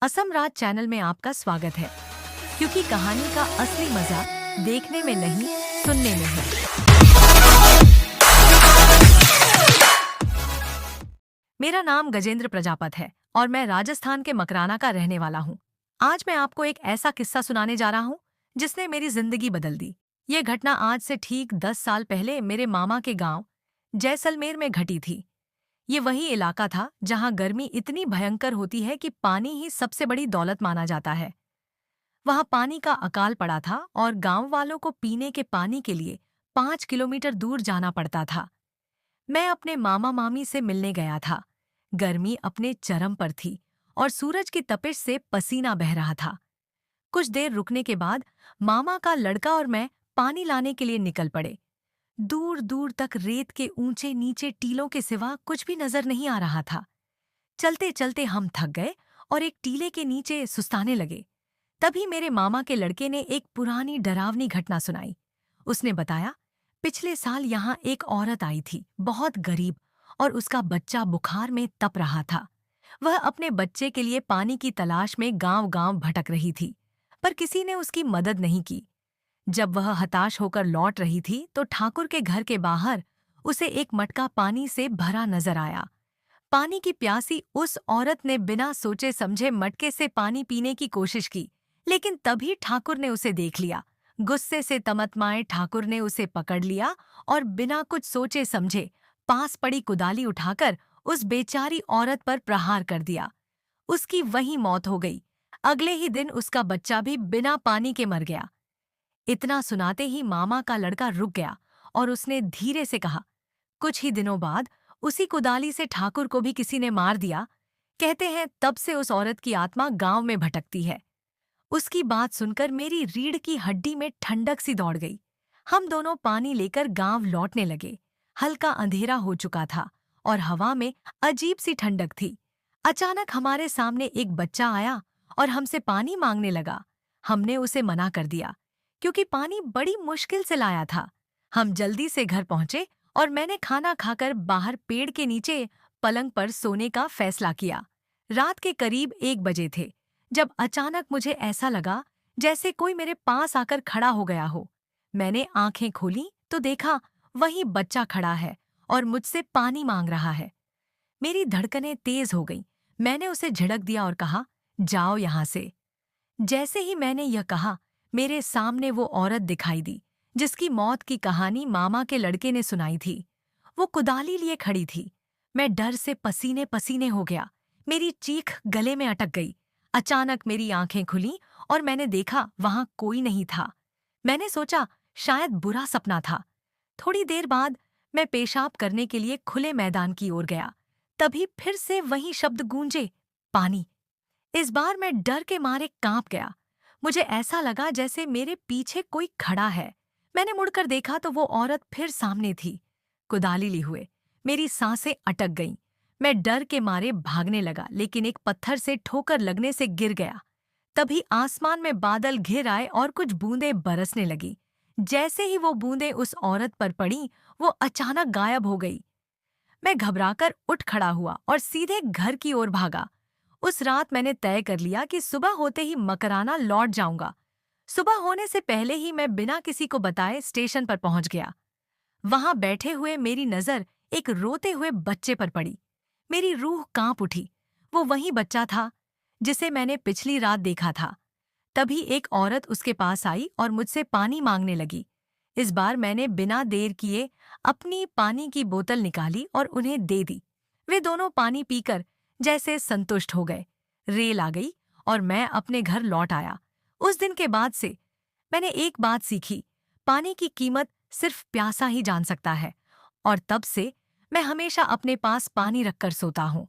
असम राज channel में आपका स्वागत है, क्योंकि कहानी का असली मजा देखने में नहीं, सुनने में है। मेरा नाम गजेंद्र प्रजापत है और मैं राजस्थान के मकराना का रहने वाला हूँ। आज मैं आपको एक ऐसा किस्सा सुनाने जा रहा हूँ जिसने मेरी जिंदगी बदल दी। ये घटना आज से ठीक 10 साल पहले मेरे मामा के गांव जैसलमेर में घटी थी। ये वही इलाका था जहां गर्मी इतनी भयंकर होती है कि पानी ही सबसे बड़ी दौलत माना जाता है। वहां पानी का अकाल पड़ा था और गांव वालों को पीने के पानी के लिए 5 किलोमीटर दूर जाना पड़ता था। मैं अपने मामा मामी से मिलने गया था। गर्मी अपने चरम पर थी और सूरज की तपिश से पसीना बह रहा था। कुछ देर रुकने के बाद मामा का लड़का और मैं पानी लाने के लिए निकल पड़े। दूर दूर तक रेत के ऊंचे नीचे टीलों के सिवा कुछ भी नजर नहीं आ रहा था। चलते चलते हम थक गए और एक टीले के नीचे सुस्ताने लगे। तभी मेरे मामा के लड़के ने एक पुरानी डरावनी घटना सुनाई। उसने बताया, पिछले साल यहाँ एक औरत आई थी, बहुत गरीब, और उसका बच्चा बुखार में तप रहा था। वह अपने बच्चे के लिए पानी की तलाश में गांव-गांव भटक रही थी, पर किसी ने उसकी मदद नहीं की। जब वह हताश होकर लौट रही थी तो ठाकुर के घर के बाहर उसे एक मटका पानी से भरा नजर आया। पानी की प्यासी उस औरत ने बिना सोचे समझे मटके से पानी पीने की कोशिश की, लेकिन तभी ठाकुर ने उसे देख लिया। गुस्से से तमतमाए ठाकुर ने उसे पकड़ लिया और बिना कुछ सोचे समझे पास पड़ी कुदाली उठाकर उस बेचारी औरत पर प्रहार कर दिया। उसकी वहीं मौत हो गई। अगले ही दिन उसका बच्चा भी बिना पानी के मर गया। इतना सुनाते ही मामा का लड़का रुक गया और उसने धीरे से कहा, कुछ ही दिनों बाद उसी कुदाली से ठाकुर को भी किसी ने मार दिया। कहते हैं तब से उस औरत की आत्मा गांव में भटकती है। उसकी बात सुनकर मेरी रीढ़ की हड्डी में ठंडक सी दौड़ गई। हम दोनों पानी लेकर गांव लौटने लगे। हल्का अंधेरा हो चुका था और हवा में अजीब सी ठंडक थी। अचानक हमारे सामने एक बच्चा आया और हमसे पानी मांगने लगा। हमने उसे मना कर दिया, क्योंकि पानी बड़ी मुश्किल से लाया था। हम जल्दी से घर पहुंचे और मैंने खाना खाकर बाहर पेड़ के नीचे पलंग पर सोने का फैसला किया। रात के करीब 1 बजे थे, जब अचानक मुझे ऐसा लगा जैसे कोई मेरे पास आकर खड़ा हो गया हो। मैंने आंखें खोली तो देखा वही बच्चा खड़ा है और मुझसे पानी मांग रहा है। मेरी धड़कनें तेज हो गईं। मैंने उसे झिड़क दिया और कहा, जाओ यहाँ से। जैसे ही मैंने यह कहा, मेरे सामने वो औरत दिखाई दी जिसकी मौत की कहानी मामा के लड़के ने सुनाई थी। वो कुदाली लिए खड़ी थी। मैं डर से पसीने पसीने हो गया। मेरी चीख गले में अटक गई। अचानक मेरी आंखें खुलीं और मैंने देखा वहां कोई नहीं था। मैंने सोचा शायद बुरा सपना था। थोड़ी देर बाद मैं पेशाब करने के लिए खुले मैदान की ओर गया। तभी फिर से वही शब्द गूंजे, पानी। इस बार मैं डर के मारे कांप गया। मुझे ऐसा लगा जैसे मेरे पीछे कोई खड़ा है। मैंने मुड़कर देखा तो वो औरत फिर सामने थी, कुदाली ली हुए। मेरी सांसें अटक गईं। मैं डर के मारे भागने लगा, लेकिन एक पत्थर से ठोकर लगने से गिर गया। तभी आसमान में बादल घिर आए और कुछ बूंदें बरसने लगी। जैसे ही वो बूंदें उस औरत पर पड़ीं, वो अचानक गायब हो गई। मैं घबराकर उठ खड़ा हुआ और सीधे घर की ओर भागा। उस रात मैंने तय कर लिया कि सुबह होते ही मकराना लौट जाऊंगा। सुबह होने से पहले ही मैं बिना किसी को बताए स्टेशन पर पहुंच गया। वहां बैठे हुए मेरी नजर एक रोते हुए बच्चे पर पड़ी। मेरी रूह कांप उठी। वो वही बच्चा था जिसे मैंने पिछली रात देखा था। तभी एक औरत उसके पास आई और मुझसे पानी मांगने लगी। इस बार मैंने बिना देर किए अपनी पानी की बोतल निकाली और उन्हें दे दी। वे दोनों पानी पीकर जैसे संतुष्ट हो गए। रेल आ गई और मैं अपने घर लौट आया। उस दिन के बाद से मैंने एक बात सीखी, पानी की कीमत सिर्फ प्यासा ही जान सकता है। और तब से मैं हमेशा अपने पास पानी रखकर सोता हूँ।